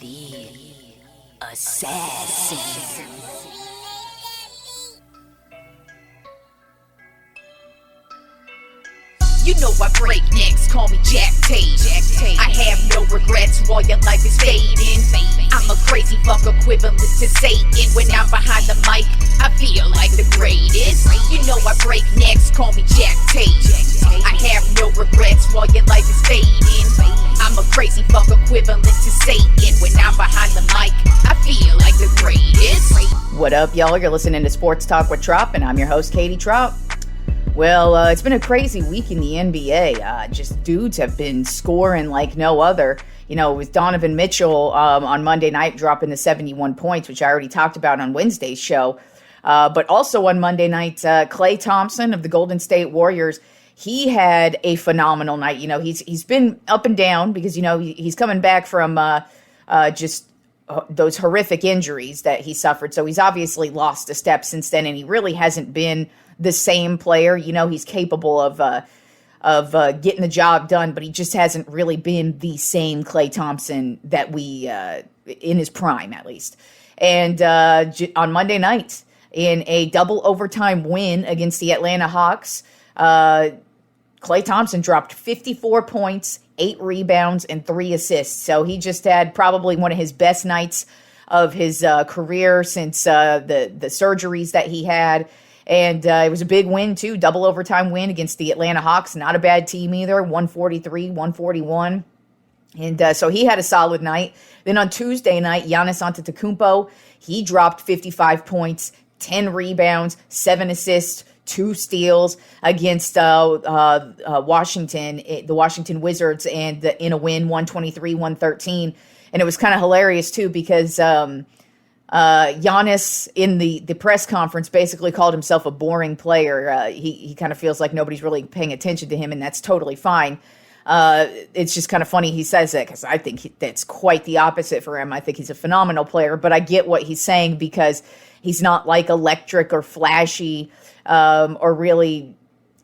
The assassin. You know I break necks, call me Jack Tate. I have no regrets while your life is fading. I'm a crazy fuck equivalent to Satan. When I'm behind the mic, I feel like the greatest. You know I break necks, call me Jack Tate. I have no regrets while your life is fading. I'm a crazy fuck equivalent to Satan. When I'm behind the mic, I feel like the greatest. What up, y'all? You're listening to Sports Talk with Tropp, and I'm your host, Katie Tropp. Well, it's been a crazy week in the NBA. Just dudes have been scoring like no other. You know, with Donovan Mitchell on Monday night dropping the 71 points, which I already talked about on Wednesday's show. But also on Monday night, Klay Thompson of the Golden State Warriors, he had a phenomenal night. You know, he's been up and down because, you know, he's coming back from just those horrific injuries that he suffered. So he's obviously lost a step since then, and he really hasn't been the same player. You know, he's capable of getting the job done, but he just hasn't really been the same Klay Thompson that we, in his prime at least. And on Monday night, in a double overtime win against the Atlanta Hawks, Klay Thompson dropped 54 points, 8 rebounds, and 3 assists. So he just had probably one of his best nights of his career since the surgeries that he had. And it was a big win, too. Double overtime win against the Atlanta Hawks. Not a bad team either. 143-141. And so he had a solid night. Then on Tuesday night, Giannis Antetokounmpo, he dropped 55 points, 10 rebounds, 7 assists, 2 steals against Washington, the Washington Wizards, and in a win, 123-113. And it was kind of hilarious, too, because Giannis in the press conference basically called himself a boring player. He kind of feels like nobody's really paying attention to him, and that's totally fine. It's just kind of funny he says that because I think that's quite the opposite for him. I think he's a phenomenal player, but I get what he's saying because he's not like electric or flashy or really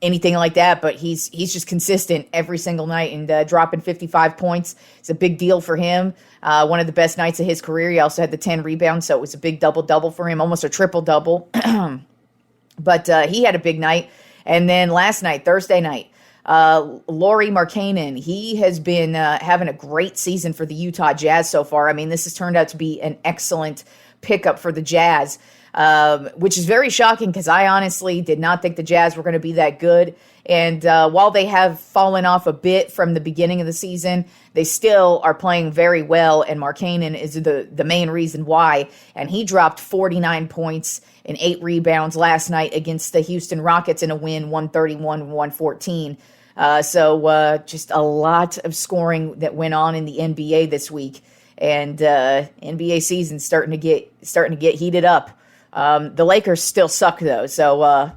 anything like that, but he's just consistent every single night, and dropping 55 points is a big deal for him. One of the best nights of his career. He also had the 10 rebounds, so it was a big double-double for him, almost a triple-double. But he had a big night. And then last night, Thursday night, Lauri Markkanen, he has been having a great season for the Utah Jazz so far. I mean, this has turned out to be an excellent pickup for the Jazz, which is very shocking because I honestly did not think the Jazz were going to be that good. And while they have fallen off a bit from the beginning of the season, they still are playing very well, and Markkanen is the main reason why. And he dropped 49 points and 8 rebounds last night against the Houston Rockets in a win, 131-114. So just a lot of scoring that went on in the NBA this week, and NBA season's starting to get heated up. The Lakers still suck though, so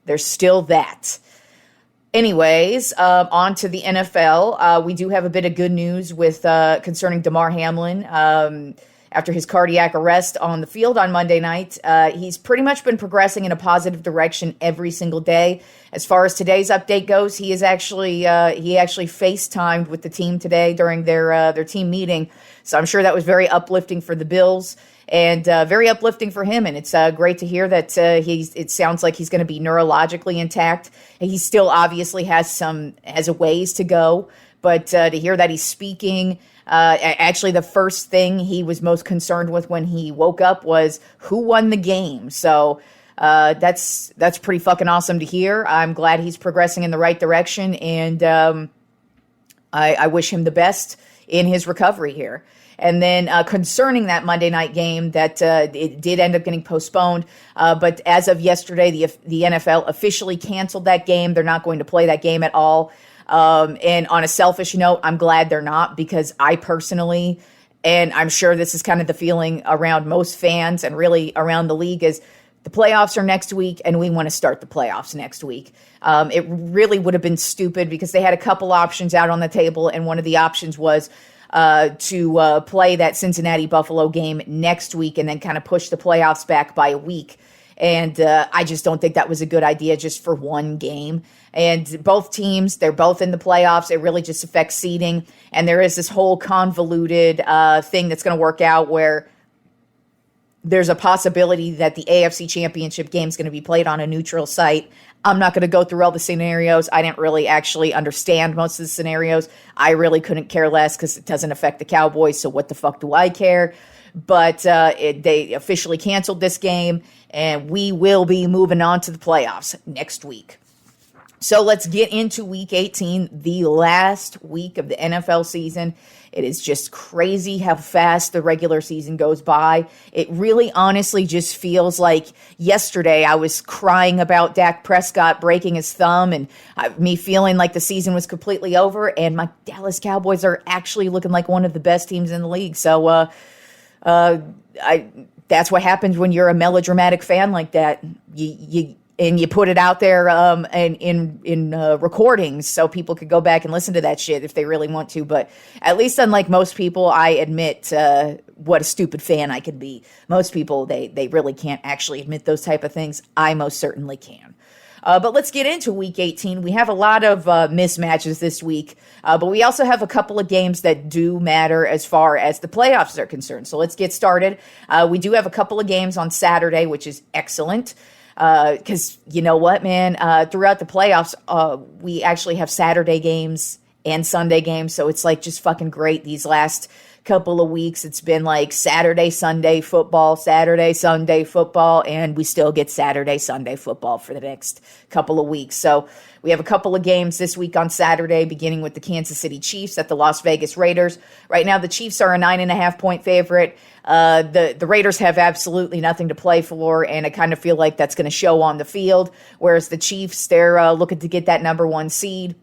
there's still that. Anyways, on to the NFL. We do have a bit of good news with concerning Damar Hamlin. After his cardiac arrest on the field on Monday night, he's pretty much been progressing in a positive direction every single day. As far as today's update goes, he actually FaceTimed with the team today during their team meeting. So I'm sure that was very uplifting for the Bills and very uplifting for him. And it's great to hear that it sounds like he's going to be neurologically intact. He still obviously has a ways to go, but to hear that he's speaking. Actually, the first thing he was most concerned with when he woke up was who won the game. So that's pretty fucking awesome to hear. I'm glad he's progressing in the right direction, and I wish him the best in his recovery here. And then concerning that Monday night game, that it did end up getting postponed. But as of yesterday, the NFL officially canceled that game. They're not going to play that game at all. And on a selfish note, I'm glad they're not, because I personally, and I'm sure this is kind of the feeling around most fans and really around the league, is the playoffs are next week and we want to start the playoffs next week. It really would have been stupid because they had a couple options out on the table, and one of the options was to play that Cincinnati-Buffalo game next week and then kind of push the playoffs back by a week. And I just don't think that was a good idea just for one game. And both teams, they're both in the playoffs. It really just affects seeding. And there is this whole convoluted thing that's going to work out where there's a possibility that the AFC Championship game is going to be played on a neutral site. I'm not going to go through all the scenarios. I didn't really actually understand most of the scenarios. I really couldn't care less because it doesn't affect the Cowboys, so what the fuck do I care? But they officially canceled this game, and we will be moving on to the playoffs next week. So let's get into Week 18, the last week of the NFL season. It is just crazy how fast the regular season goes by. It really honestly just feels like yesterday I was crying about Dak Prescott breaking his thumb and me feeling like the season was completely over, and my Dallas Cowboys are actually looking like one of the best teams in the league. So that's what happens when you're a melodramatic fan like that. You put it out there in recordings so people could go back and listen to that shit if they really want to. But at least unlike most people, I admit what a stupid fan I could be. Most people, they really can't actually admit those type of things. I most certainly can. But let's get into Week 18. We have a lot of mismatches this week, but we also have a couple of games that do matter as far as the playoffs are concerned. So let's get started. We do have a couple of games on Saturday, which is excellent. Because you know what, man, throughout the playoffs, we actually have Saturday games and Sunday games. So it's like just fucking great. These last couple of weeks, it's been like Saturday, Sunday football, and we still get Saturday, Sunday football for the next couple of weeks. So we have a couple of games this week on Saturday, beginning with the Kansas City Chiefs at the Las Vegas Raiders. Right now, the Chiefs are a 9.5-point favorite. The Raiders have absolutely nothing to play for, and I kind of feel like that's going to show on the field, whereas the Chiefs, they're looking to get that number one seed.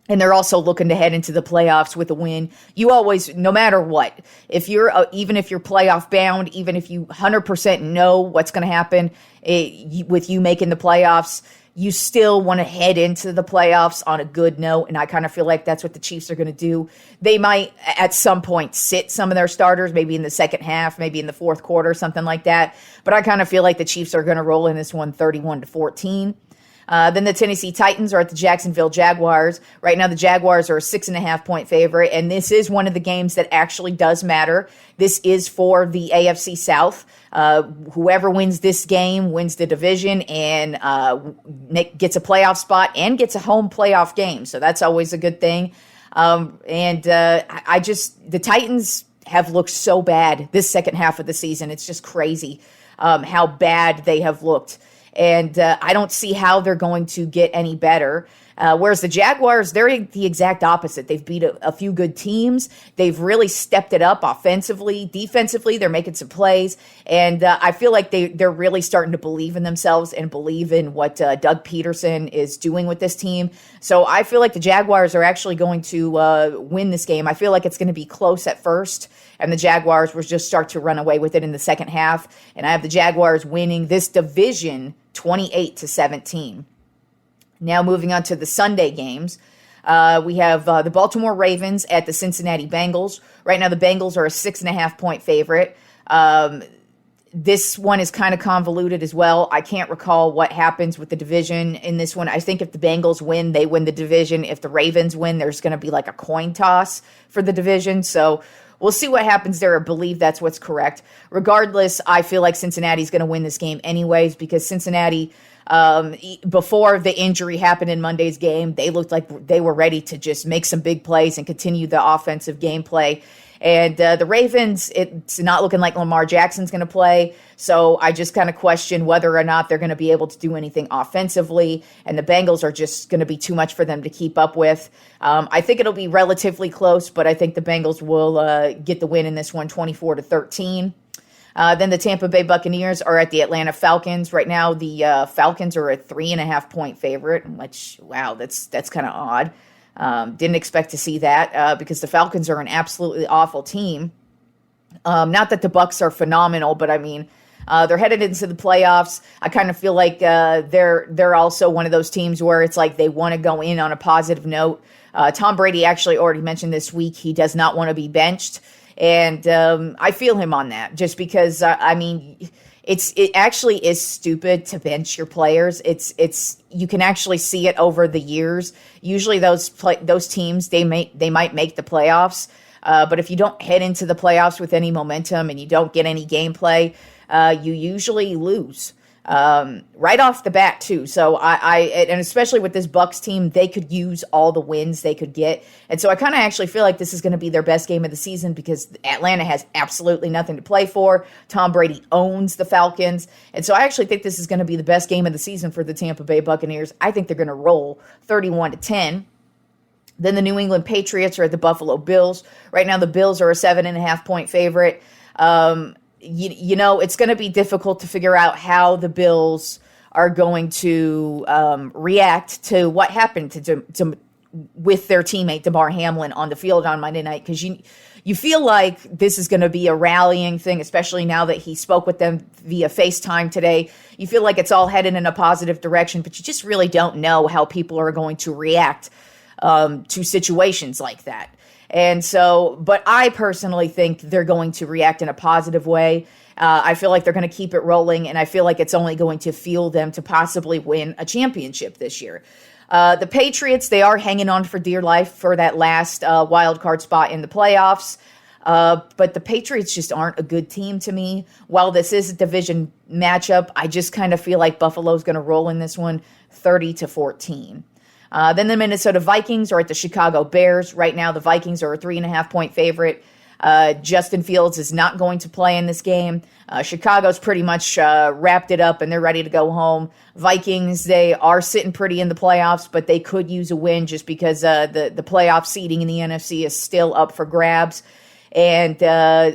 And they're also looking to head into the playoffs with a win. You always, no matter what, if you're even if you're playoff bound, even if you 100% know what's going to happen with you making the playoffs, you still want to head into the playoffs on a good note. And I kind of feel like that's what the Chiefs are going to do. They might at some point sit some of their starters, maybe in the second half, maybe in the fourth quarter, something like that. But I kind of feel like the Chiefs are going to roll in this one 31-14. Then the Tennessee Titans are at the Jacksonville Jaguars. Right now, the Jaguars are a 6.5-point favorite, and this is one of the games that actually does matter. This is for the AFC South. Whoever wins this game wins the division and gets a playoff spot and gets a home playoff game. So that's always a good thing. The Titans have looked so bad this second half of the season. It's just crazy how bad they have looked. And I don't see how they're going to get any better. Whereas the Jaguars, they're the exact opposite. They've beat a few good teams. They've really stepped it up offensively. Defensively, they're making some plays. And I feel like they're really starting to believe in themselves and believe in what Doug Peterson is doing with this team. So I feel like the Jaguars are actually going to win this game. I feel like it's going to be close at first, and the Jaguars will just start to run away with it in the second half. And I have the Jaguars winning this division 28-17. Now moving on to the Sunday games, we have the Baltimore Ravens at the Cincinnati Bengals. Right now the Bengals are a 6.5-point favorite. This one is kind of convoluted as well. I can't recall what happens with the division in this one. I think if the Bengals win, they win the division. If the Ravens win, there's going to be like a coin toss for the division. So we'll see what happens there. I believe that's what's correct. Regardless, I feel like Cincinnati's going to win this game anyways because Cincinnati, before the injury happened in Monday's game, they looked like they were ready to just make some big plays and continue the offensive gameplay. And the Ravens, it's not looking like Lamar Jackson's going to play. So I just kind of question whether or not they're going to be able to do anything offensively. And the Bengals are just going to be too much for them to keep up with. I think it'll be relatively close, but I think the Bengals will get the win in this one, 24-13. Then the Tampa Bay Buccaneers are at the Atlanta Falcons. Right now, the Falcons are a 3.5-point favorite, which, wow, that's kind of odd. Didn't expect to see that because the Falcons are an absolutely awful team. Not that the Bucs are phenomenal, but I mean, they're headed into the playoffs. I kind of feel like they're also one of those teams where it's like they want to go in on a positive note. Tom Brady actually already mentioned this week he does not want to be benched. And I feel him on that just because, I mean, it actually is stupid to bench your players. It's you can actually see it over the years. Usually those teams they might make the playoffs, but if you don't head into the playoffs with any momentum and you don't get any gameplay, you usually lose. Right off the bat too. So and especially with this Bucks team, they could use all the wins they could get. And so I kind of actually feel like this is going to be their best game of the season because Atlanta has absolutely nothing to play for. Tom Brady owns the Falcons. And so I actually think this is going to be the best game of the season for the Tampa Bay Buccaneers. I think they're going to roll 31-10. Then the New England Patriots are at the Buffalo Bills. Right now, the Bills are a 7.5-point favorite. You know, it's going to be difficult to figure out how the Bills are going to react to what happened with their teammate DeMar Hamlin on the field on Monday night, because you feel like this is going to be a rallying thing, especially now that he spoke with them via FaceTime today. You feel like it's all headed in a positive direction, but you just really don't know how people are going to react to situations like that. And so, but I personally think they're going to react in a positive way. I feel like they're going to keep it rolling, and I feel like it's only going to fuel them to possibly win a championship this year. The Patriots, they are hanging on for dear life for that last wild card spot in the playoffs. But the Patriots just aren't a good team to me. While this is a division matchup, I just kind of feel like Buffalo's going to roll in this one 30-14. Then the Minnesota Vikings are at the Chicago Bears. Right now, the Vikings are a 3.5-point favorite. Justin Fields is not going to play in this game. Chicago's pretty much wrapped it up, and they're ready to go home. Vikings, they are sitting pretty in the playoffs, but they could use a win just because the playoff seeding in the NFC is still up for grabs. And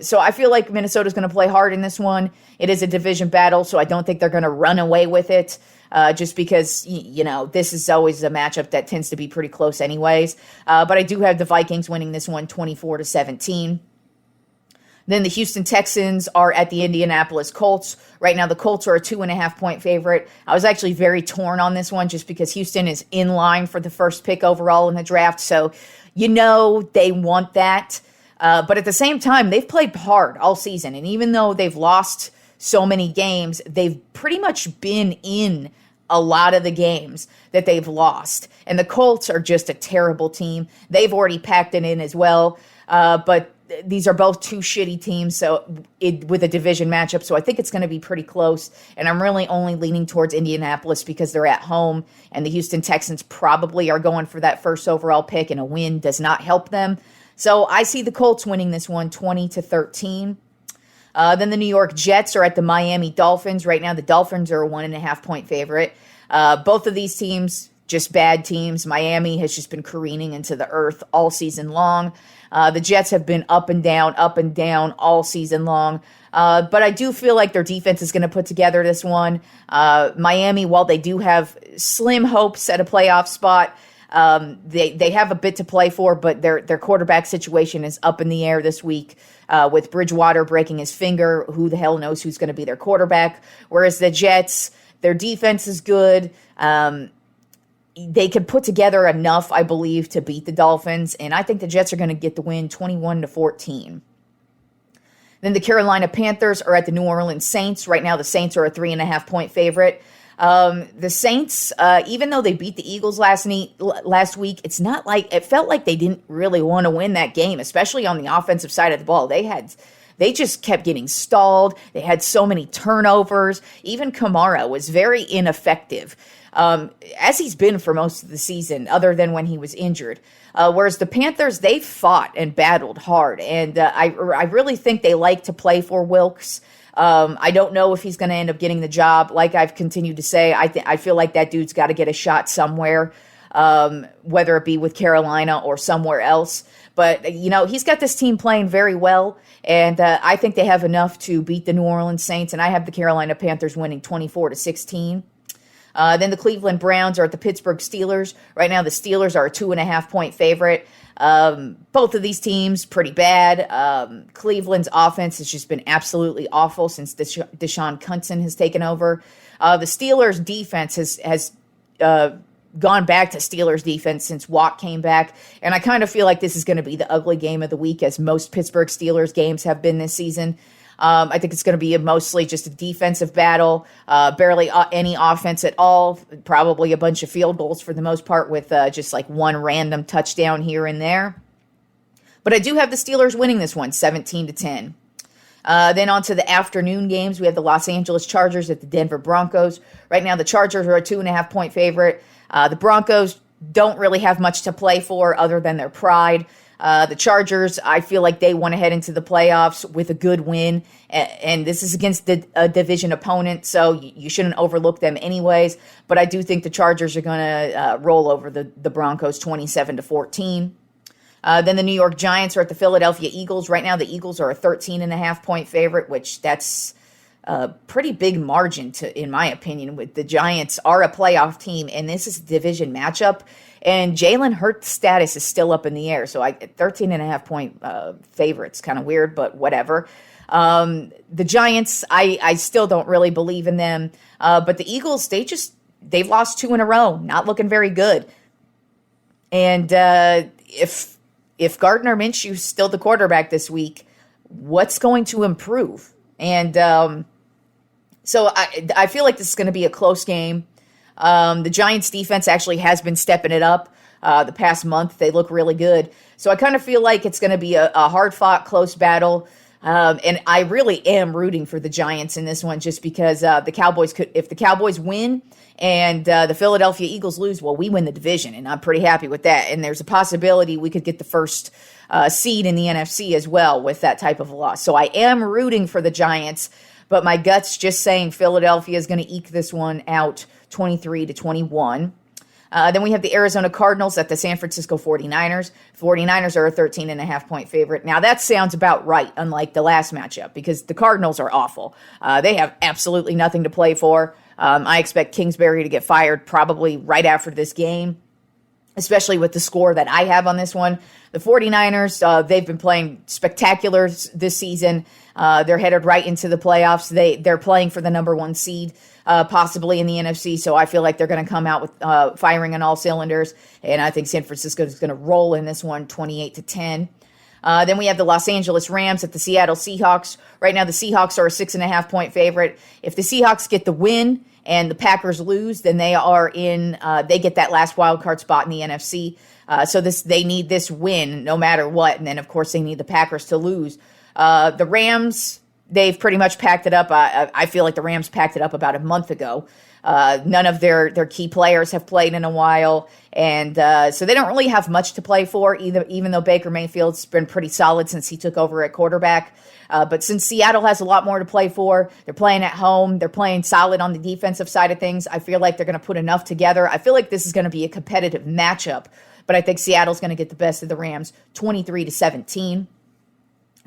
so I feel like Minnesota's going to play hard in this one. It is a division battle, so I don't think they're going to run away with it. Just because, you know, this is always a matchup that tends to be pretty close anyways. But I do have the Vikings winning this one 24-17. Then the Houston Texans are at the Indianapolis Colts. Right now, the Colts are a 2.5-point favorite. I was actually very torn on this one just because Houston is in line for the first pick overall in the draft. So, you know, they want that. But at the same time, they've played hard all season. And even though they've lost so many games, they've pretty much been in a lot of the games that they've lost. And the Colts are just a terrible team. They've already packed it in as well. But these are both two shitty teams with a division matchup. So I think it's going to be pretty close. And I'm really only leaning towards Indianapolis because they're at home. And the Houston Texans probably are going for that first overall pick, and a win does not help them. So I see the Colts winning this one 20-13. Then the New York Jets are at the Miami Dolphins. Right now, the Dolphins are a 1.5-point favorite. Both of these teams, just bad teams. Miami has just been careening into the earth all season long. The Jets have been up and down all season long. But I do feel like their defense is going to put together this one. Miami, while they do have slim hopes at a playoff spot, they have a bit to play for, but their quarterback situation is up in the air this week. With Bridgewater breaking his finger, who the hell knows who's going to be their quarterback? Whereas the Jets, their defense is good. They can put together enough, I believe, to beat the Dolphins, and I think the Jets are going to get the win 21-14. Then the Carolina Panthers are at the New Orleans Saints. Right now, the Saints are a 3.5-point favorite. The Saints, even though they beat the Eagles last week, it's not like it felt like they didn't really want to win that game, especially on the offensive side of the ball. They just kept getting stalled. They had so many turnovers. Even Kamara was very ineffective, as he's been for most of the season, other than when he was injured. Whereas the Panthers, they fought and battled hard, and I really think they like to play for Wilkes. I don't know if he's going to end up getting the job. Like I've continued to say, I feel like that dude's got to get a shot somewhere, whether it be with Carolina or somewhere else. But, you know, he's got this team playing very well, and I think they have enough to beat the New Orleans Saints, and I have the Carolina Panthers winning 24-16. Then the Cleveland Browns are at the Pittsburgh Steelers. Right now, the Steelers are a 2.5-point favorite. Both of these teams pretty bad. Cleveland's offense has just been absolutely awful since Deshaun Watson has taken over. The Steelers' defense has gone back to Steelers defense since Watt came back, and I kind of feel like this is going to be the ugly game of the week, as most Pittsburgh Steelers games have been this season. I think it's going to be mostly just a defensive battle, barely any offense at all, probably a bunch of field goals for the most part with just like one random touchdown here and there. But I do have the Steelers winning this one, 17-10. Then on to the afternoon games. We have the Los Angeles Chargers at the Denver Broncos. Right now, the Chargers are a 2.5-point favorite. The Broncos don't really have much to play for other than their pride. The Chargers, I feel like they want to head into the playoffs with a good win, and this is against a division opponent, so you shouldn't overlook them anyways. But I do think the Chargers are going to roll over the Broncos 27-14. Then the New York Giants are at the Philadelphia Eagles. Right now, the Eagles are a 13.5-point favorite, which that's a pretty big margin, in my opinion. With the Giants are a playoff team, and this is a division matchup. And Jalen Hurts' status is still up in the air. So 13.5-point favorite's kind of weird, but whatever. The Giants, I still don't really believe in them. But the Eagles, they've lost 2 in a row. Not looking very good. And if Gardner Minshew's still the quarterback this week, what's going to improve? And so I feel like this is going to be a close game. The Giants defense actually has been stepping it up the past month. They look really good. So I kind of feel like it's going to be a hard-fought, close battle. And I really am rooting for the Giants in this one just because the Cowboys if the Cowboys win and the Philadelphia Eagles lose, well, we win the division, and I'm pretty happy with that. And there's a possibility we could get the first seed in the NFC as well with that type of loss. So I am rooting for the Giants, but my gut's just saying Philadelphia is going to eke this one out 23-21. Then we have the Arizona Cardinals at the San Francisco 49ers. 49ers are a 13.5-point favorite. Now, that sounds about right, unlike the last matchup, because the Cardinals are awful. They have absolutely nothing to play for. I expect Kingsbury to get fired probably right after this game, especially with the score that I have on this one. The 49ers, they've been playing spectacular this season. They're headed right into the playoffs. They're playing for the number 1 seed, possibly in the NFC. So I feel like they're going to come out with firing on all cylinders. And I think San Francisco is going to roll in this one, 28-10. Then we have the Los Angeles Rams at the Seattle Seahawks. Right now, the Seahawks are a 6.5-point favorite. If the Seahawks get the win and the Packers lose, then they are they get that last wild card spot in the NFC. So they need this win no matter what. And then, of course, they need the Packers to lose. The Rams, they've pretty much packed it up. I feel like the Rams packed it up about a month ago. None of their key players have played in a while, and so they don't really have much to play for, even though Baker Mayfield's been pretty solid since he took over at quarterback. But since Seattle has a lot more to play for, they're playing at home, they're playing solid on the defensive side of things, I feel like they're going to put enough together. I feel like this is going to be a competitive matchup, but I think Seattle's going to get the best of the Rams, 23-17.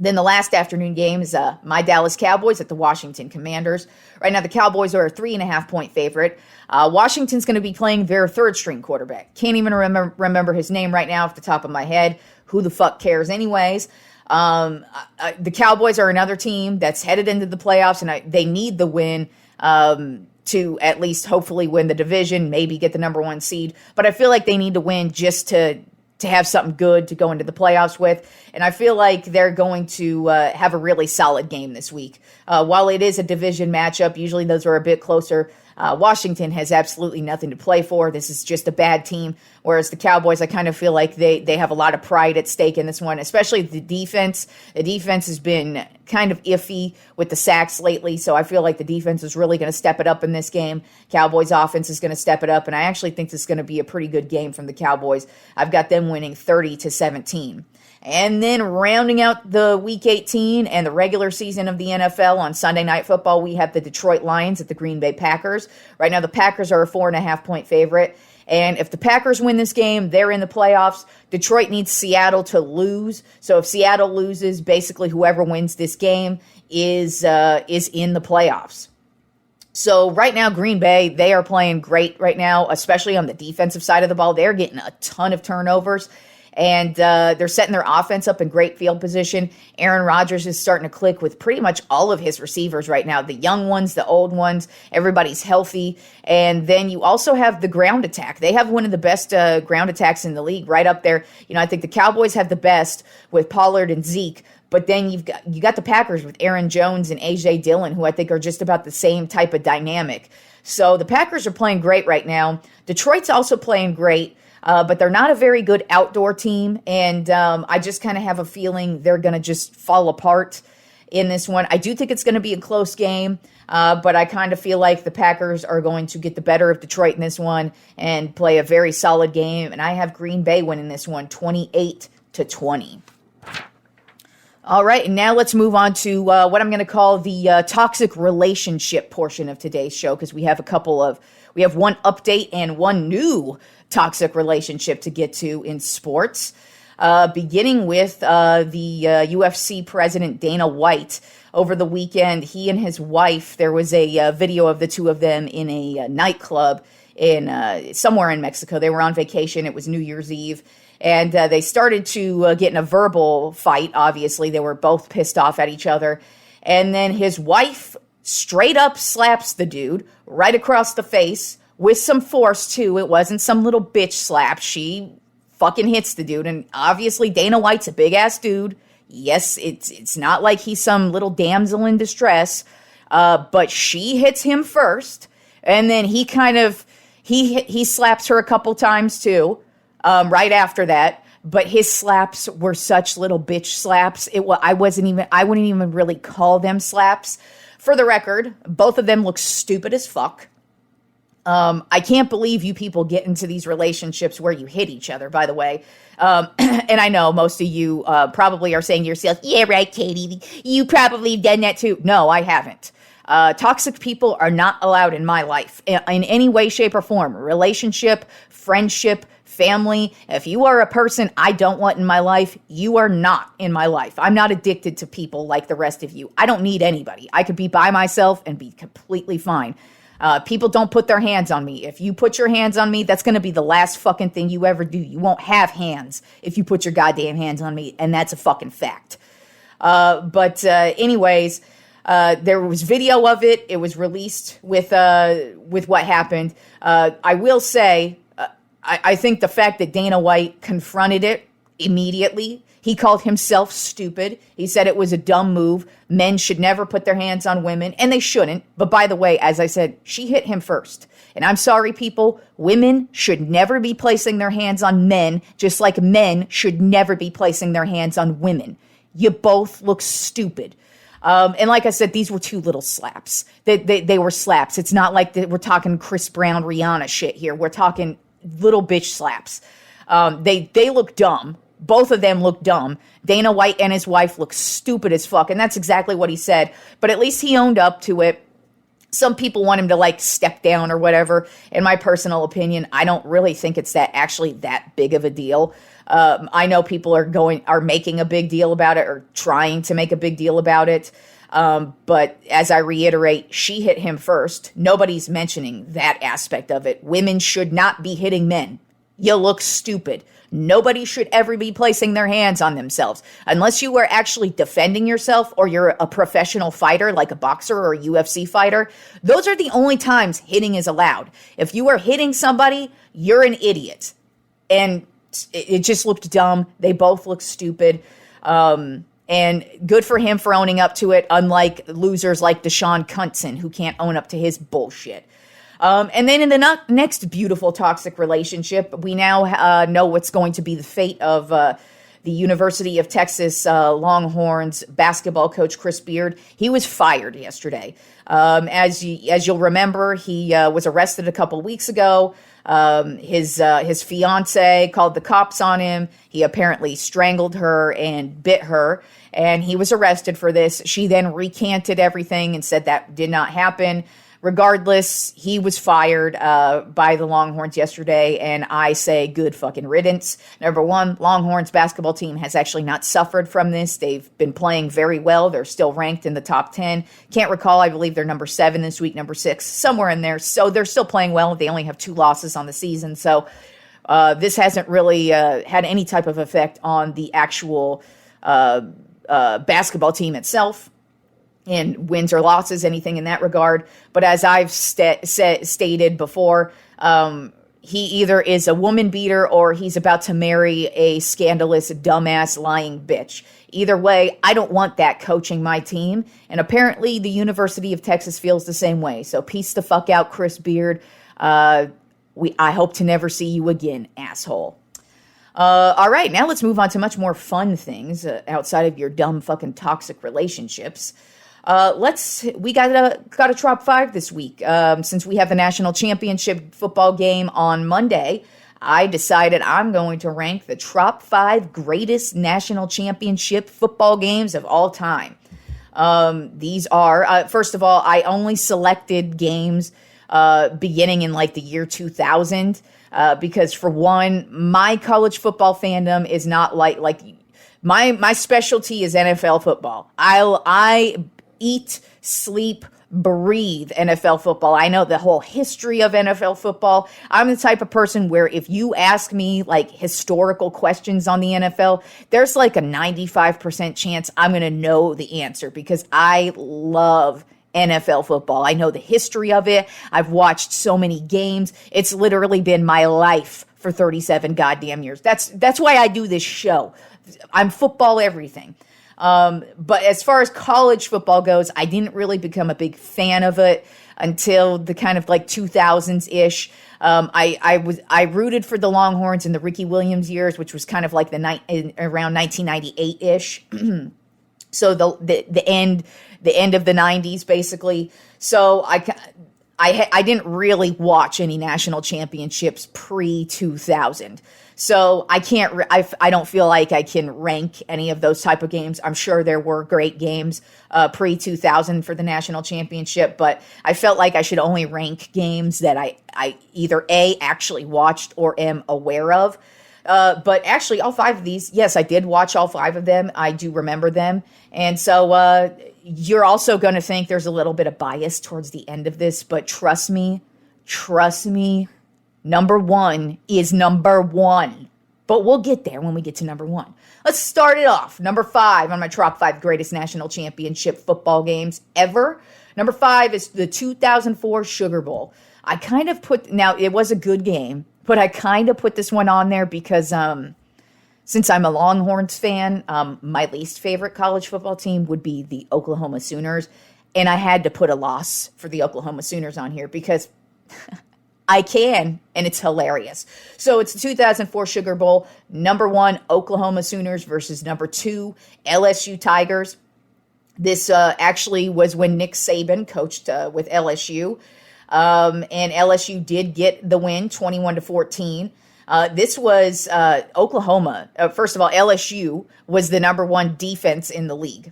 Then the last afternoon game is my Dallas Cowboys at the Washington Commanders. Right now, the Cowboys are a 3.5-point favorite. Washington's going to be playing their third-string quarterback. Can't even remember his name right now off the top of my head. Who the fuck cares anyways? The Cowboys are another team that's headed into the playoffs, and they need the win to at least hopefully win the division, maybe get the number 1 seed. But I feel like they need to win just to have something good to go into the playoffs with. And I feel like they're going to have a really solid game this week. While it is a division matchup, usually those are a bit closer. Washington has absolutely nothing to play for. This is just a bad team. Whereas the Cowboys, I kind of feel like they have a lot of pride at stake in this one, especially the defense. The defense has been kind of iffy with the sacks lately, so I feel like the defense is really going to step it up in this game. Cowboys offense is going to step it up, and I actually think this is going to be a pretty good game from the Cowboys. I've got them winning 30-17. And then rounding out the Week 18 and the regular season of the NFL on Sunday Night Football, we have the Detroit Lions at the Green Bay Packers. Right now, the Packers are a 4.5-point favorite. And if the Packers win this game, they're in the playoffs. Detroit needs Seattle to lose. So if Seattle loses, basically whoever wins this game is in the playoffs. So right now, Green Bay, they are playing great right now, especially on the defensive side of the ball. They're getting a ton of turnovers. And they're setting their offense up in great field position. Aaron Rodgers is starting to click with pretty much all of his receivers right now. The young ones, the old ones, everybody's healthy. And then you also have the ground attack. They have one of the best ground attacks in the league, right up there. I think the Cowboys have the best with Pollard and Zeke. But then you got the Packers with Aaron Jones and A.J. Dillon, who I think are just about the same type of dynamic. So the Packers are playing great right now. Detroit's also playing great, but they're not a very good outdoor team. And I just kind of have a feeling they're going to just fall apart in this one. I do think it's going to be a close game, but I kind of feel like the Packers are going to get the better of Detroit in this one and play a very solid game. And I have Green Bay winning this one 28-20. All right, and now let's move on to what I'm going to call the toxic relationship portion of today's show, because we have one update and one new toxic relationship to get to in sports, beginning with the UFC president Dana White. Over the weekend, he and his wife, there was a video of the two of them in a nightclub in somewhere in Mexico. They were on vacation. It was New Year's Eve. And they started to get in a verbal fight. Obviously, they were both pissed off at each other. And then his wife straight up slaps the dude right across the face with some force, too. It wasn't some little bitch slap. She fucking hits the dude. And obviously, Dana White's a big-ass dude. Yes, it's not like he's some little damsel in distress. But she hits him first. And then he slaps her a couple times, too. Right after that, but his slaps were such little bitch slaps. I wouldn't even really call them slaps. For the record, both of them look stupid as fuck. I can't believe you people get into these relationships where you hit each other, by the way. And I know most of you probably are saying to yourself, yeah, right, Katie, you probably have done that too. No, I haven't. Toxic people are not allowed in my life in any way, shape, or form. Relationship, friendship, family. If you are a person I don't want in my life, you are not in my life. I'm not addicted to people like the rest of you. I don't need anybody. I could be by myself and be completely fine. People don't put their hands on me. If you put your hands on me, that's going to be the last fucking thing you ever do. You won't have hands if you put your goddamn hands on me, and that's a fucking fact. Anyways, there was video of it. It was released with what happened. I will say, I think the fact that Dana White confronted it immediately, he called himself stupid. He said it was a dumb move. Men should never put their hands on women, and they shouldn't. But by the way, as I said, she hit him first. And I'm sorry, people, women should never be placing their hands on men, just like men should never be placing their hands on women. You both look stupid. And like I said, these were two little slaps. They were slaps. It's not like we're talking Chris Brown, Rihanna shit here. We're talking little bitch slaps. They look dumb. Both of them look dumb. Dana White and his wife look stupid as fuck. And that's exactly what he said. But at least he owned up to it. Some people want him to step down or whatever. In my personal opinion, I don't really think it's that big of a deal. I know people are making a big deal about it or trying to make a big deal about it. But as I reiterate, she hit him first. Nobody's mentioning that aspect of it. Women should not be hitting men. You look stupid. Nobody should ever be placing their hands on themselves unless you are actually defending yourself or you're a professional fighter like a boxer or a UFC fighter. Those are the only times hitting is allowed. If you are hitting somebody, you're an idiot. And it just looked dumb. They both look stupid. And good for him for owning up to it, unlike losers like Deshaun Cunson, who can't own up to his bullshit. And then in the next beautiful toxic relationship, we now know what's going to be the fate of the University of Texas Longhorns basketball coach Chris Beard. He was fired yesterday. As you'll remember, he was arrested a couple weeks ago. His fiance called the cops on him. He apparently strangled her and bit her, and he was arrested for this. She then recanted everything and said that did not happen. Regardless, he was fired by the Longhorns yesterday, and I say good fucking riddance. Number one, Longhorns basketball team has actually not suffered from this. They've been playing very well. They're still ranked in the top 10. Can't recall, I believe they're number 7 this week, number 6, somewhere in there. So they're still playing well. They only have 2 losses on the season. So This hasn't really had any type of effect on the actual basketball team itself, and wins or losses, anything in that regard. But as I've stated before, he either is a woman beater or he's about to marry a scandalous, dumbass, lying bitch. Either way, I don't want that coaching my team. And apparently the University of Texas feels the same way. So peace the fuck out, Chris Beard. I hope to never see you again, asshole. All right, now let's move on to much more fun things outside of your dumb fucking toxic relationships. We got a Tropp 5 this week. Since we have the national championship football game on Monday, I decided I'm going to rank the Tropp 5 greatest national championship football games of all time. These are, first of all, I only selected games beginning in like the year 2000, because for one, my college football fandom is not like my specialty is NFL football. I eat, sleep, breathe NFL football. I know the whole history of NFL football. I'm the type of person where if you ask me like historical questions on the NFL, there's like a 95% chance I'm going to know the answer because I love NFL football. I know the history of it. I've watched so many games. It's literally been my life for 37 goddamn years. That's why I do this show. I'm football everything. But as far as college football goes, I didn't really become a big fan of it until the kind of like 2000s-ish. I rooted for the Longhorns in the Ricky Williams years, which was kind of like around 1998-ish. So the end of the 90s, basically. So I didn't really watch any national championships pre-2000. So I don't feel like I can rank any of those type of games. I'm sure there were great games pre-2000 for the national championship, but I felt like I should only rank games that I either A, actually watched or am aware of. But actually, all 5 of these, yes, I did watch all 5 of them. I do remember them. And so you're also going to think there's a little bit of bias towards the end of this, but trust me, number 1 is number 1. But we'll get there when we get to number 1. Let's start it off. Number 5 on my Tropp 5 greatest national championship football games ever. Number 5 is the 2004 Sugar Bowl. Now it was a good game, but I kind of put this one on there because since I'm a Longhorns fan, my least favorite college football team would be the Oklahoma Sooners. And I had to put a loss for the Oklahoma Sooners on here because I can, and it's hilarious. So it's the 2004 Sugar Bowl. Number 1, Oklahoma Sooners versus number 2, LSU Tigers. This actually was when Nick Saban coached with LSU. And LSU did get the win, 21-14. This was Oklahoma. First of all, LSU was the number 1 defense in the league.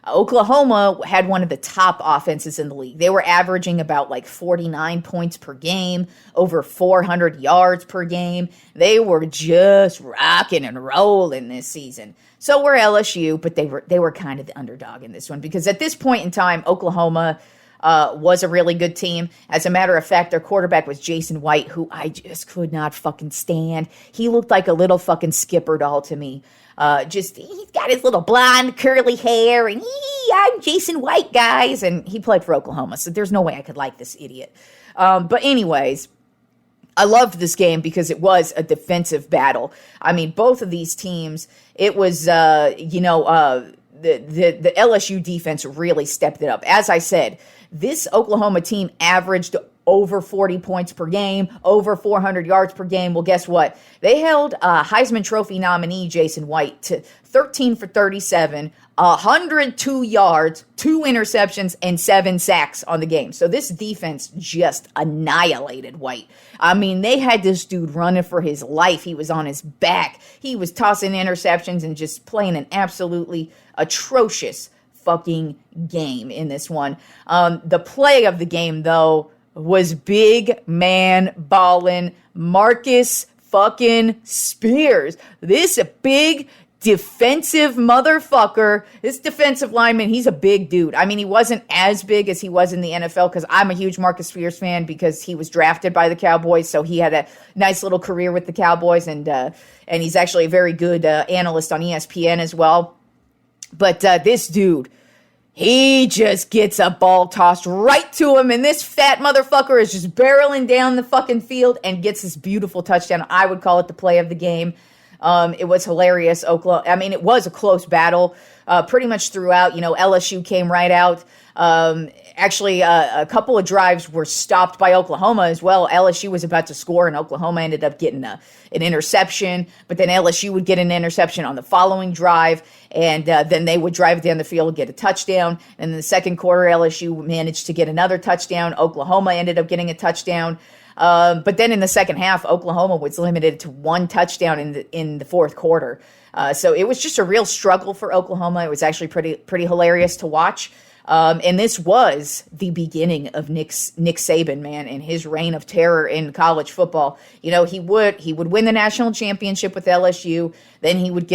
Oklahoma had one of the top offenses in the league. They were averaging about like 49 points per game, over 400 yards per game. They were just rocking and rolling this season. So were LSU, but they were kind of the underdog in this one because at this point in time, Oklahoma was a really good team. As a matter of fact, their quarterback was Jason White, who I just could not fucking stand. He looked like a little fucking Skipper doll to me. He's got his little blonde curly hair and I'm Jason White, guys. And he played for Oklahoma, so there's no way I could like this idiot. But anyways, I loved this game because it was a defensive battle. I mean, both of these teams, it was, the LSU defense really stepped it up. As I said, this Oklahoma team averaged over 40 points per game, over 400 yards per game. Well, guess what? They held Heisman Trophy nominee Jason White to 13 for 37, 102 yards, 2 interceptions, and 7 sacks on the game. So this defense just annihilated White. I mean, they had this dude running for his life. He was on his back. He was tossing interceptions and just playing an absolutely atrocious fucking game in this one. The play of the game, though, was big man ballin' Marcus fucking Spears. This big defensive motherfucker. This defensive lineman, he's a big dude. I mean, he wasn't as big as he was in the NFL because I'm a huge Marcus Spears fan because he was drafted by the Cowboys, so he had a nice little career with the Cowboys, and he's actually a very good analyst on ESPN as well. But this dude, he just gets a ball tossed right to him, and this fat motherfucker is just barreling down the fucking field and gets this beautiful touchdown. I would call it the play of the game. It was hilarious. It was a close battle pretty much throughout. LSU came right out. Actually, a couple of drives were stopped by Oklahoma as well. LSU was about to score, and Oklahoma ended up getting an interception. But then LSU would get an interception on the following drive, and then they would drive down the field and get a touchdown. And in the second quarter, LSU managed to get another touchdown. Oklahoma ended up getting a touchdown. But then in the second half, Oklahoma was limited to one touchdown in the fourth quarter. So it was just a real struggle for Oklahoma. It was actually pretty hilarious to watch. And this was the beginning of Nick Saban, man, and his reign of terror in college football. He would win the national championship with LSU. Then he would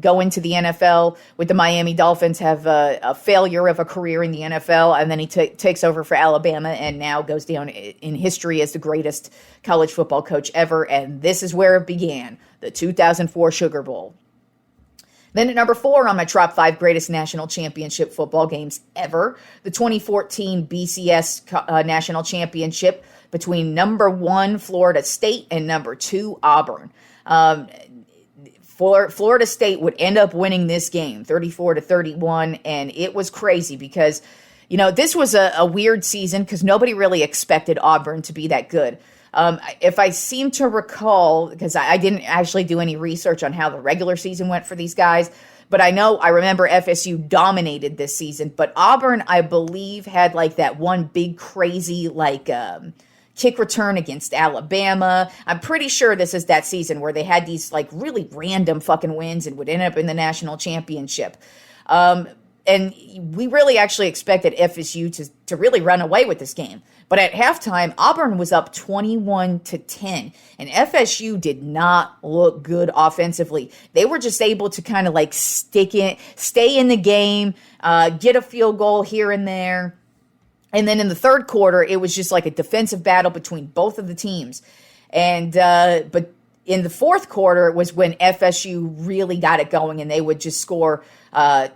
go into the NFL with the Miami Dolphins, have a failure of a career in the NFL, and then he takes over for Alabama and now goes down in history as the greatest college football coach ever. And this is where it began, the 2004 Sugar Bowl. Then at number 4 on my top 5 greatest national championship football games ever, the 2014 BCS national championship between number 1 Florida State and number 2 Auburn. Florida State would end up winning this game 34-31, and it was crazy because, this was a weird season because nobody really expected Auburn to be that good. If I seem to recall, because I didn't actually do any research on how the regular season went for these guys, but I remember FSU dominated this season, but Auburn, I believe, had like that one big crazy kick return against Alabama. I'm pretty sure this is that season where they had these like really random fucking wins and would end up in the national championship. And we really actually expected FSU to really run away with this game. But at halftime, Auburn was up 21-10, and FSU did not look good offensively. They were just able to kind of like stay in the game, get a field goal here and there. And then in the third quarter, it was just like a defensive battle between both of the teams. And but in the fourth quarter was when FSU really got it going, and they would just score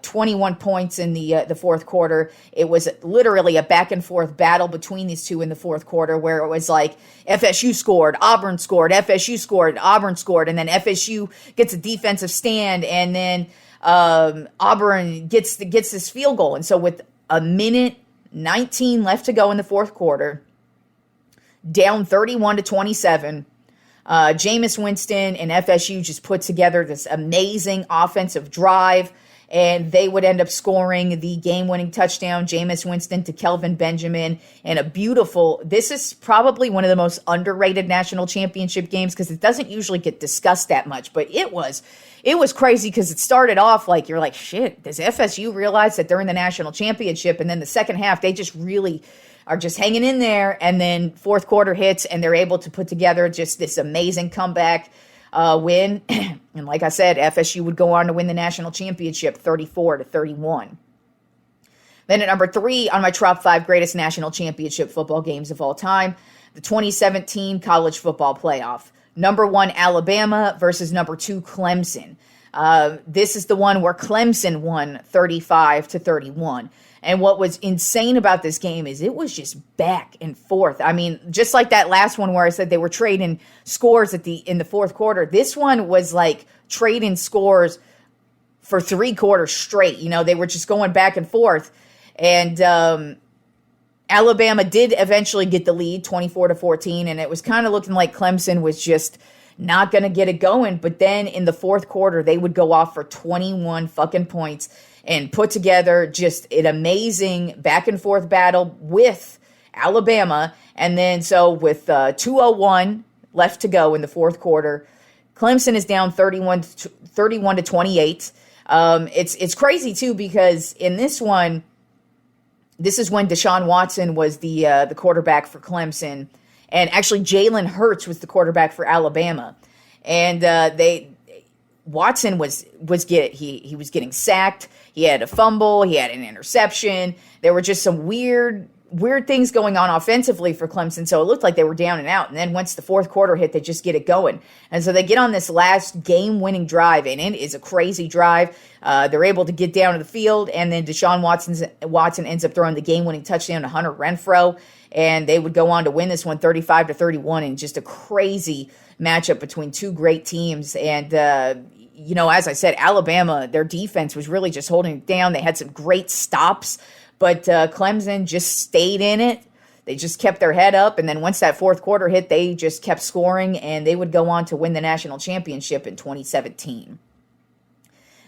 21 points in the fourth quarter. It was literally a back and forth battle between these two in the fourth quarter, where it was like FSU scored, Auburn scored, FSU scored, Auburn scored, and then FSU gets a defensive stand, and then Auburn gets this field goal. And so with a minute 19 left to go in the fourth quarter, down 31-27. Jameis Winston and FSU just put together this amazing offensive drive, and they would end up scoring the game-winning touchdown, Jameis Winston to Kelvin Benjamin, and this is probably one of the most underrated national championship games because it doesn't usually get discussed that much, but it was crazy because it started off like, you're like, shit, does FSU realize that they're in the national championship? And then the second half, they just really are just hanging in there, and then fourth quarter hits, and they're able to put together just this amazing comeback win. And like I said, FSU would go on to win the national championship 34-31. Then at number 3 on my top 5 greatest national championship football games of all time, the 2017 college football playoff. Number 1 Alabama versus number 2 Clemson. This is the one where Clemson won 35-31. And what was insane about this game is it was just back and forth. I mean, just like that last one where I said they were trading scores in the fourth quarter, this one was like trading scores for 3 quarters straight. They were just going back and forth. And Alabama did eventually get the lead, 24-14, and it was kind of looking like Clemson was just not going to get it going. But then in the fourth quarter, they would go off for 21 fucking points and put together just an amazing back and forth battle with Alabama. And then so with 2:01 left to go in the fourth quarter, Clemson is down 31-28. It's crazy too because in this one, this is when Deshaun Watson was the quarterback for Clemson, and actually Jalen Hurts was the quarterback for Alabama. And Watson was getting sacked. He had a fumble. He had an interception. There were just some weird things going on offensively for Clemson. So it looked like they were down and out. And then once the fourth quarter hit, they just get it going. And so they get on this last game-winning drive, and it is a crazy drive. They're able to get down to the field, and then Deshaun Watson ends up throwing the game-winning touchdown to Hunter Renfrow, and they would go on to win this one 35-31 in just a crazy matchup between two great teams. And as I said, Alabama, their defense was really just holding it down. They had some great stops, but Clemson just stayed in it. They just kept their head up, and then once that fourth quarter hit, they just kept scoring, and they would go on to win the national championship in 2017.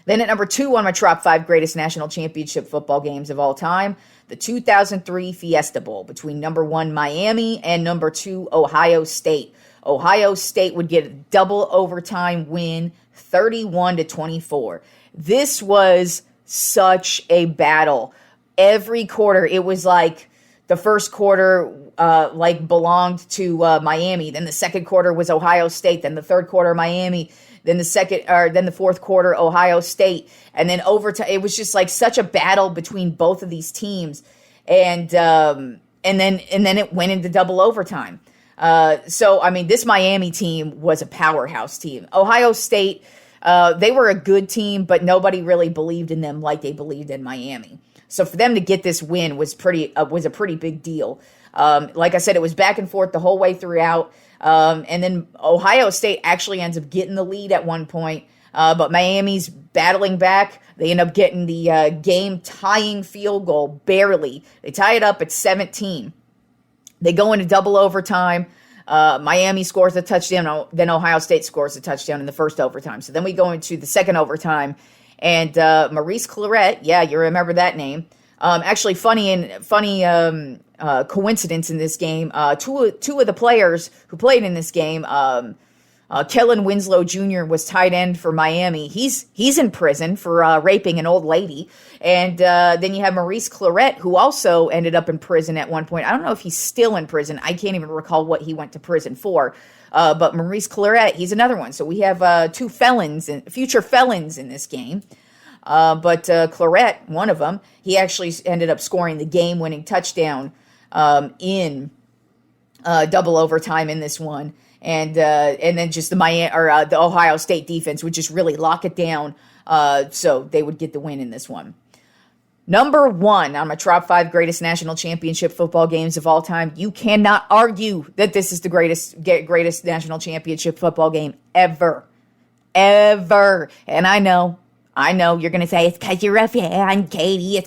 Then at number 2 on my top 5 greatest national championship football games of all time, the 2003 Fiesta Bowl between number 1 Miami and number 2 Ohio State. Ohio State would get a double overtime win, 31-24. This was such a battle. Every quarter, it was like the first quarter belonged to Miami. Then the second quarter was Ohio State. Then the third quarter, Miami. Then the fourth quarter, Ohio State. And then overtime. It was just like such a battle between both of these teams. And then it went into double overtime. This Miami team was a powerhouse team. Ohio State, they were a good team, but nobody really believed in them like they believed in Miami. So for them to get this win was a pretty big deal. Like I said, it was back and forth the whole way throughout. And then Ohio State actually ends up getting the lead at one point. But Miami's battling back. They end up getting the game-tying field goal, barely. They tie it up at 17. They go into double overtime. Miami scores a touchdown. Then Ohio State scores a touchdown in the first overtime. So then we go into the second overtime. And Maurice Clarett, yeah, you remember that name. Actually, funny coincidence in this game. Two of the players who played in this game, Kellen Winslow Jr. was tight end for Miami. He's in prison for raping an old lady. And then you have Maurice Clarett, who also ended up in prison at one point. I don't know if he's still in prison. I can't even recall what he went to prison for. But Maurice Clarett, he's another one. So we have two future felons in this game. But Clarett, one of them, he actually ended up scoring the game-winning touchdown in double overtime in this one. And then just the Ohio State defense would just really lock it down, so they would get the win in this one. Number 1 on my top 5 greatest national championship football games of all time. You cannot argue that this is the greatest national championship football game ever. Ever. And I know, you're going to say, it's because you're a fan, Katie.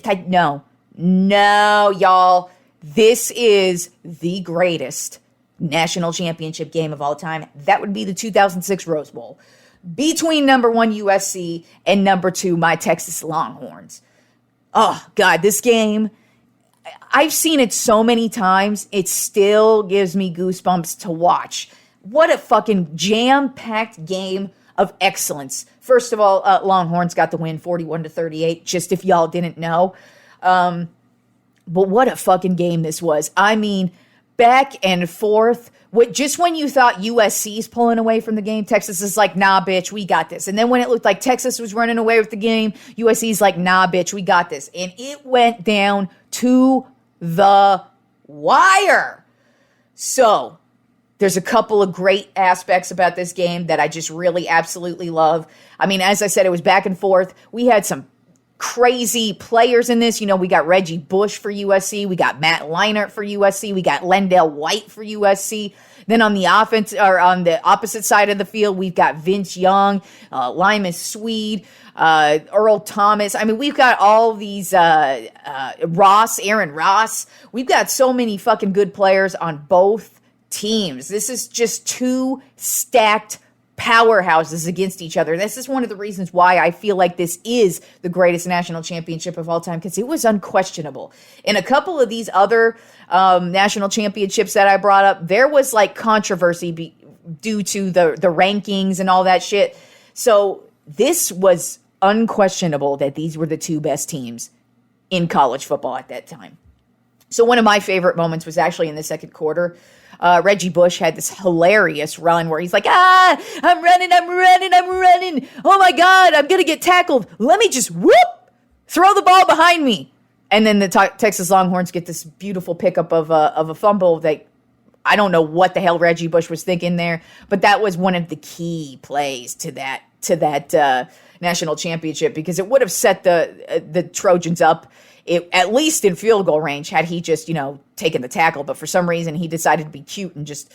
No, y'all. This is the greatest national championship game of all time. That would be the 2006 Rose Bowl. Between number 1 USC and number 2, my Texas Longhorns. Oh, God, this game, I've seen it so many times, it still gives me goosebumps to watch. What a fucking jam-packed game of excellence. First of all, Longhorns got the win 41-38, just if y'all didn't know. But what a fucking game this was. I mean, back and forth. Just when you thought USC's pulling away from the game, Texas is like, nah, bitch, we got this. And then when it looked like Texas was running away with the game, USC's like, nah, bitch, we got this. And it went down to the wire. So there's a couple of great aspects about this game that I just really absolutely love. I mean, as I said, it was back and forth. We had some crazy players in this. We got Reggie Bush for USC. We got Matt Leinart for USC. We got Lendell White for USC. Then on the offense, or on the opposite side of the field, we've got Vince Young, Limas Swede, Earl Thomas. I mean, we've got all these, Aaron Ross. We've got so many fucking good players on both teams. This is just two stacked powerhouses against each other. This is one of the reasons why I feel like this is the greatest national championship of all time, because it was unquestionable. In a couple of these other national championships that I brought up, there was like controversy due to the rankings and all that shit. So this was unquestionable that these were the two best teams in college football at that time. So one of my favorite moments was actually in the second quarter. Reggie Bush had this hilarious run where he's like, I'm running. Oh my God, I'm going to get tackled. Let me just throw the ball behind me. And then the Texas Longhorns get this beautiful pickup of a fumble that I don't know what the hell Reggie Bush was thinking there, but that was one of the key plays to that national championship, because it would have set the Trojans up at least in field goal range had he just, taken the tackle. But for some reason, he decided to be cute and just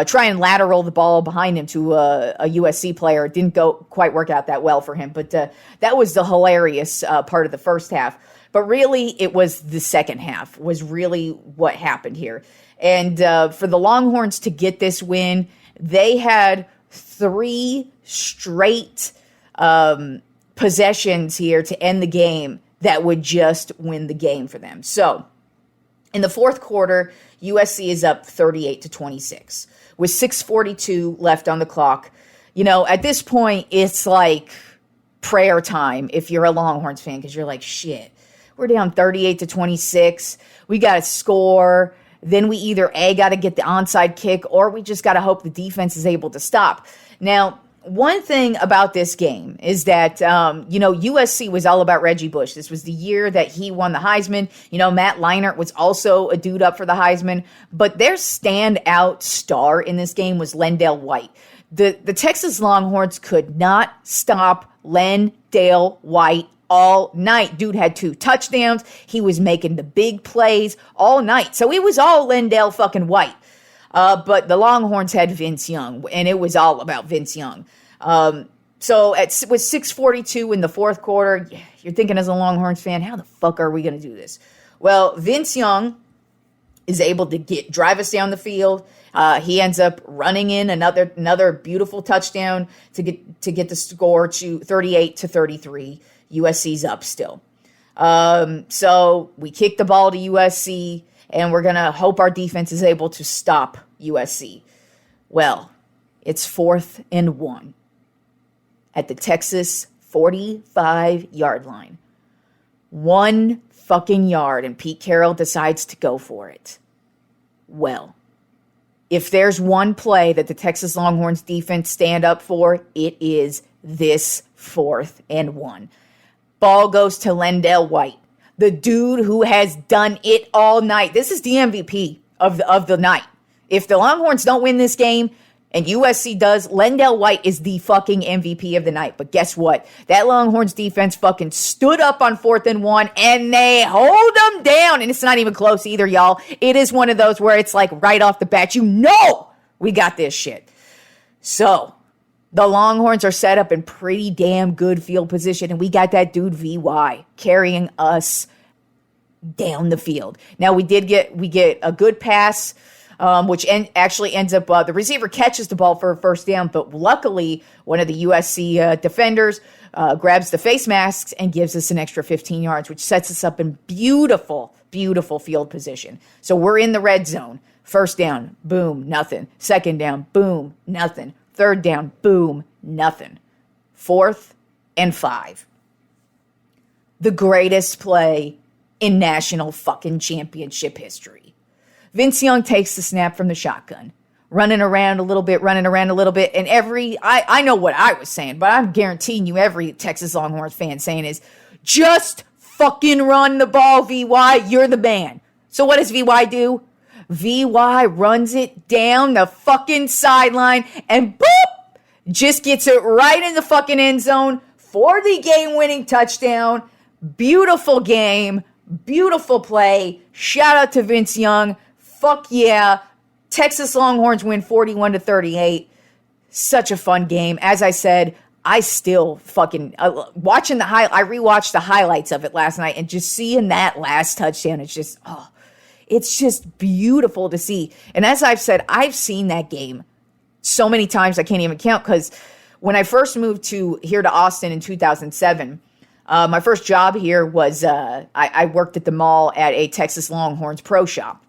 try and lateral the ball behind him to a USC player. It didn't quite work out that well for him. But that was the hilarious part of the first half. But really, it was the second half was really what happened here. And for the Longhorns to get this win, they had 3 straight possessions here to end the game that would just win the game for them. So in the fourth quarter, USC is up 38-26 with 6:42 left on the clock. At this point, it's like prayer time if you're a Longhorns fan, because you're like, shit, we're down 38-26. We got to score. Then we either got to get the onside kick, or we just got to hope the defense is able to stop. Now, one thing about this game is that, USC was all about Reggie Bush. This was the year that he won the Heisman. Matt Leinart was also a dude up for the Heisman. But their standout star in this game was Lendale White. The Texas Longhorns could not stop Lendale White all night. Dude had 2 touchdowns. He was making the big plays all night. So it was all Lendale fucking White. But the Longhorns had Vince Young, and it was all about Vince Young. So with 6:42 in the fourth quarter, you're thinking as a Longhorns fan, how the fuck are we going to do this? Well, Vince Young is able to drive us down the field. He ends up running in another beautiful touchdown to get the score to 38-33. USC's up still. So we kick the ball to USC, and we're going to hope our defense is able to stop USC. Well, it's 4th and 1 at the Texas 45-yard line. 1 fucking yard, and Pete Carroll decides to go for it. Well, if there's one play that the Texas Longhorns defense stand up for, it is this 4th and 1. Ball goes to Lendale White, the dude who has done it all night. This is the MVP of the night. If the Longhorns don't win this game and USC does, Lendale White is the fucking MVP of the night. But guess what? That Longhorns defense fucking stood up on 4th and 1, and they hold them down. And it's not even close either, y'all. It is one of those where it's like right off the bat, we got this shit. So the Longhorns are set up in pretty damn good field position, and we got that dude VY carrying us down the field. Now we get a good pass, which actually ends up the receiver catches the ball for a first down, but luckily one of the USC defenders grabs the face masks and gives us an extra 15 yards, which sets us up in beautiful field position. So we're in the red zone. First down, boom, nothing. Second down, boom, nothing. Third down, boom, nothing. 4th and 5. The greatest play in national fucking championship history. Vince Young takes the snap from the shotgun, running around a little bit, and I know what I was saying, but I'm guaranteeing you every Texas Longhorns fan saying is, just fucking run the ball, VY, you're the man. So what does VY do? VY runs it down the fucking sideline and boop, just gets it right in the fucking end zone for the game-winning touchdown. Beautiful game, beautiful play. Shout out to Vince Young. Fuck yeah. Texas Longhorns win 41-38. Such a fun game. As I said, I still fucking watching I rewatched the highlights of it last night, and just seeing that last touchdown, it's just beautiful to see. And as I've said, I've seen that game so many times I can't even count, because when I first moved here to Austin in 2007, my first job here was I worked at the mall at a Texas Longhorns pro shop.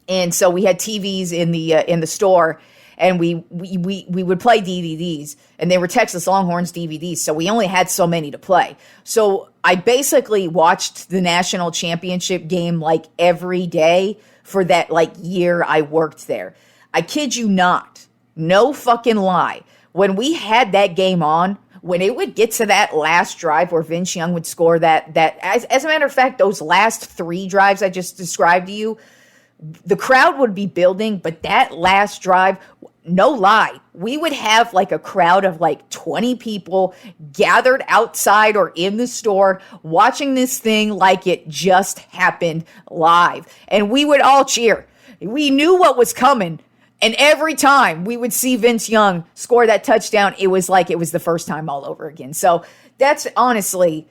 And so we had TVs in the store, and we would play DVDs, and they were Texas Longhorns DVDs, so we only had so many to play. So I basically watched the national championship game like every day for that like year I worked there. I kid you not. No fucking lie. When we had that game on, when it would get to that last drive where Vince Young would score that as a matter of fact, those last 3 drives I just described to you, the crowd would be building, but that last drive, no lie, we would have like a crowd of like 20 people gathered outside or in the store watching this thing like it just happened live. And we would all cheer. We knew what was coming. And every time we would see Vince Young score that touchdown, it was like it was the first time all over again. So that's honestly,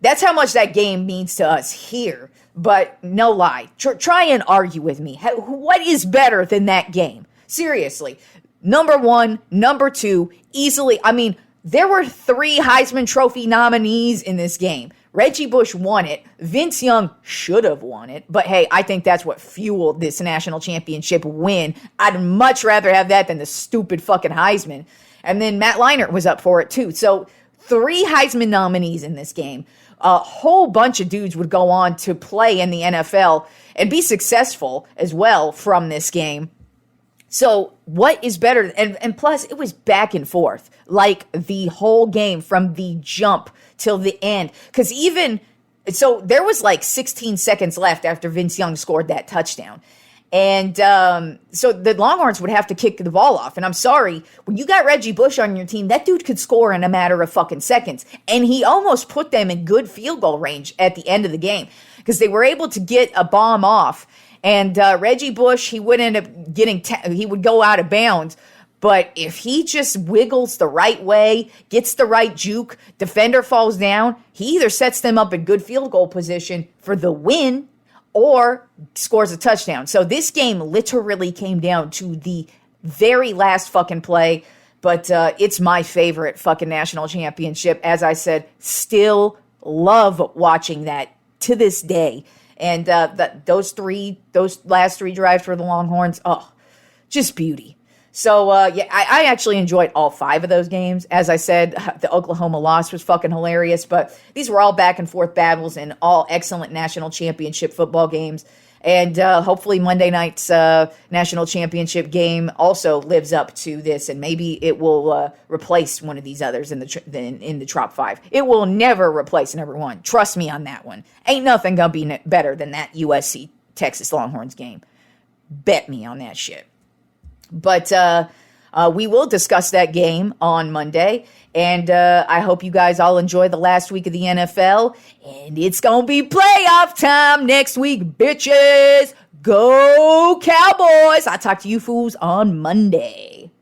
that's how much that game means to us here. But no lie, try and argue with me. What is better than that game? Seriously. Number 1, number 2, easily. I mean, there were 3 Heisman Trophy nominees in this game. Reggie Bush won it. Vince Young should have won it. But hey, I think that's what fueled this national championship win. I'd much rather have that than the stupid fucking Heisman. And then Matt Leinart was up for it too. So 3 Heisman nominees in this game. A whole bunch of dudes would go on to play in the NFL and be successful as well from this game. So what is better? And plus, it was back and forth, like the whole game from the jump till the end. Because so there was like 16 seconds left after Vince Young scored that touchdown. And so the Longhorns would have to kick the ball off. And I'm sorry, when you got Reggie Bush on your team, that dude could score in a matter of fucking seconds. And he almost put them in good field goal range at the end of the game because they were able to get a bomb off. And Reggie Bush, he would end up getting, he would go out of bounds. But if he just wiggles the right way, gets the right juke, defender falls down, he either sets them up in good field goal position for the win or scores a touchdown. So this game literally came down to the very last fucking play. But it's my favorite fucking national championship. As I said, still love watching that to this day. And those last 3 drives for the Longhorns, oh, just beauty. So, yeah, I actually enjoyed all 5 of those games. As I said, the Oklahoma loss was fucking hilarious, but these were all back and forth battles and all excellent national championship football games. And hopefully Monday night's national championship game also lives up to this, and maybe it will replace one of these others in the Tropp 5. It will never replace number 1. Trust me on that one. Ain't nothing gonna be better than that USC Texas Longhorns game. Bet me on that shit. But we will discuss that game on Monday. And I hope you guys all enjoy the last week of the NFL. And it's going to be playoff time next week, bitches. Go Cowboys. I'll talk to you fools on Monday.